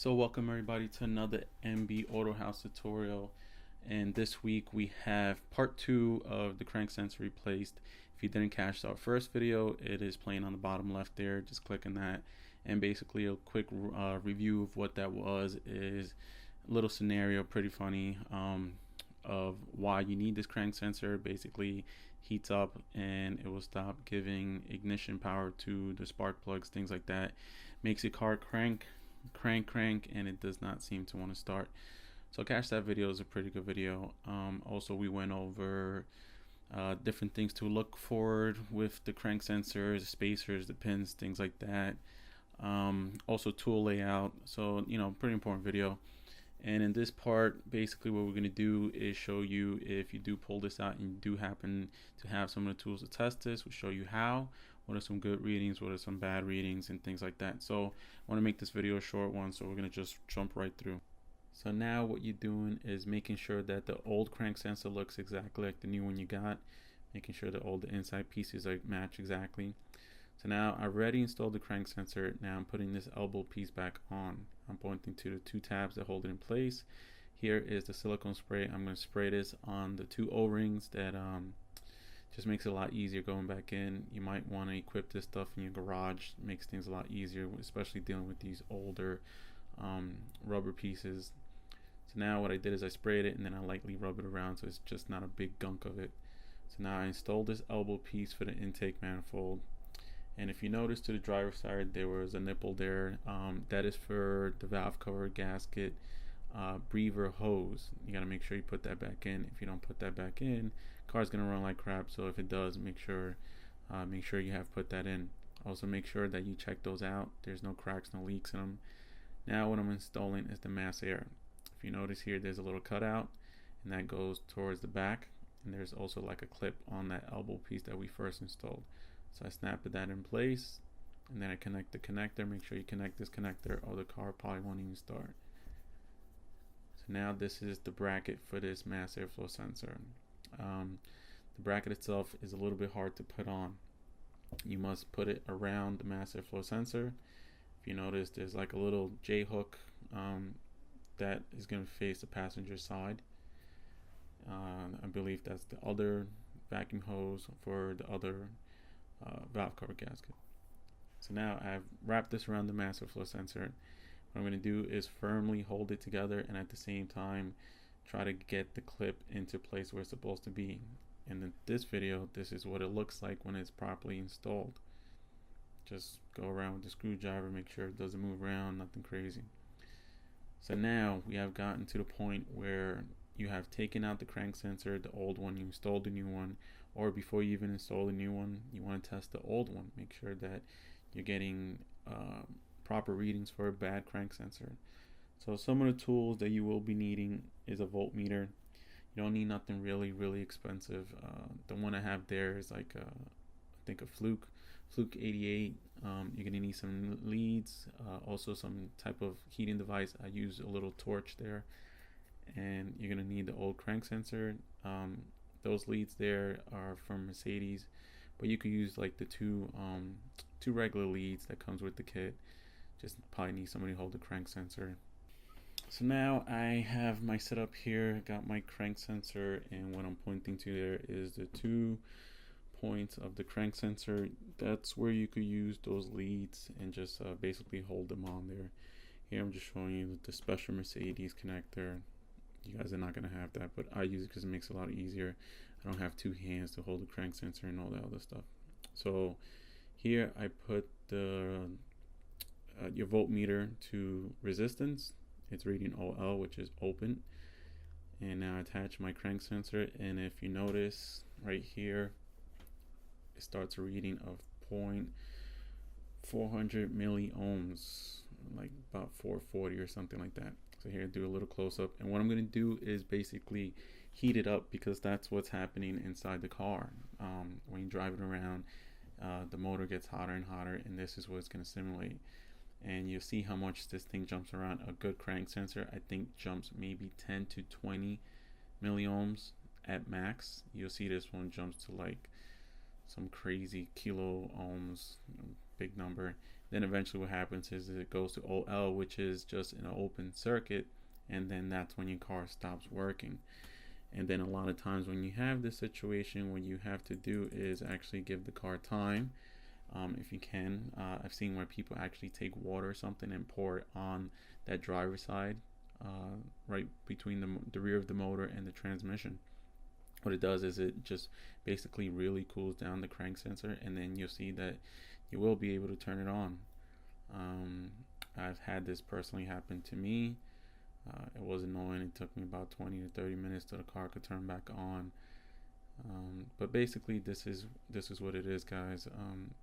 So welcome everybody to another MB Autohaus tutorial, and this week we have part 2 of the crank sensor replaced. If you didn't catch our first video, it is playing on the bottom left there. Just click on that, and basically a quick review of what that was is a little scenario, pretty funny, of why you need this crank sensor. Basically heats up and it will stop giving ignition power to the spark plugs, things like that. Makes your car crank, and it does not seem to want to start. So catch that video, is a pretty good video. Also, we went over different things to look for with the crank sensors, the spacers, the pins, things like that. Also tool layout. So pretty important video. And in this part, basically what we're going to do is show you, if you do pull this out and you do happen to have some of the tools to test this, we'll show you how, what are some good readings, what are some bad readings, and things like that. So I want to make this video a short one, so we're going to just jump right through. So now what you're doing is making sure that the old crank sensor looks exactly like the new one you got, making sure that all the inside pieces match exactly. So now I already installed the crank sensor. Now I'm putting this elbow piece back on. I'm pointing to the two tabs that hold it in place. Here is the silicone spray. I'm going to spray this on the two O-rings. That just makes it a lot easier going back in. You might want to equip this stuff in your garage. It makes things a lot easier, especially dealing with these older rubber pieces. So now what I did is I sprayed it and then I lightly rub it around so it's just not a big gunk of it. So now I installed this elbow piece for the intake manifold. And if you notice, to the driver's side there was a nipple there. That is for the valve cover gasket breather hose. You got to make sure you put that back in. If you don't put that back in, car's gonna run like crap. So if it does, make sure you have put that in. Also make sure that you check those out. There's no cracks, no leaks in them. Now what I'm installing is the mass air. If you notice here, there's a little cutout and that goes towards the back, and there's also like a clip on that elbow piece that we first installed. So I snapped that in place, and then I connect the connector. Make sure you connect this connector or the car probably won't even start. So now this is the bracket for this mass airflow sensor. The bracket itself is a little bit hard to put on. You must put it around the mass airflow sensor. If you notice, there's like a little J hook that is going to face the passenger side. I believe that's the other vacuum hose for the other valve cover gasket. So now I've wrapped this around the mass airflow sensor. What I'm going to do is firmly hold it together and at the same time try to get the clip into place where it's supposed to be. And in this video, this is what it looks like when it's properly installed. Just go around with the screwdriver, make sure it doesn't move around, nothing crazy. So now we have gotten to the point where you have taken out the crank sensor, the old one, you installed the new one, or before you even install the new one, you want to test the old one. Make sure that you're getting proper readings for a bad crank sensor. So some of the tools that you will be needing is a voltmeter. You don't need nothing really expensive. The one I have there is like I think a Fluke 88. You're gonna need some leads, also some type of heating device. I use a little torch there, and you're gonna need the old crank sensor. Those leads there are from Mercedes, but you could use like the two regular leads that comes with the kit. Just probably need somebody to hold the crank sensor. So now I have my setup here, got my crank sensor, and what I'm pointing to there is the 2 points of the crank sensor. That's where you could use those leads and just basically hold them on there. Here I'm just showing you the special Mercedes connector. You guys are not going to have that, but I use it because it makes it a lot easier. I don't have 2 hands to hold the crank sensor and all that other stuff. So here I put the your voltmeter to resistance. It's reading OL, which is open. And now I attach my crank sensor, and if you notice right here, it starts a reading of 0.400 milliohms, like about 440 or something like that. So here, do a little close up, and what I'm going to do is basically heat it up, because that's what's happening inside the car. When you drive it around, the motor gets hotter and hotter, and this is what it's going to simulate. And you'll see how much this thing jumps around. A good crank sensor, I think, jumps maybe 10 to 20 milliohms at max. You'll see this one jumps to like some crazy kilo ohms, big number. Then eventually what happens is it goes to OL, which is just an open circuit, and then that's when your car stops working. And then a lot of times when you have this situation, what you have to do is actually give the car time, if you can. I've seen where people actually take water or something and pour it on that driver's side, right between the rear of the motor and the transmission. What it does is it just basically really cools down the crank sensor, and then you'll see that you will be able to turn it on. I've had this personally happen to me. It was annoying. It took me about 20 to 30 minutes till the car could turn back on. But basically, this is what it is, guys.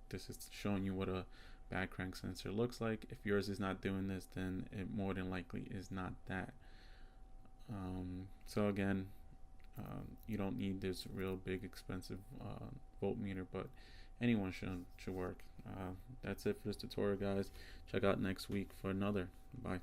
This is showing you what a bad crank sensor looks like. If yours is not doing this, then it more than likely is not that. So again, you don't need this real big expensive voltmeter, but anyone should work. That's it for this tutorial, guys. Check out next week for another. Bye.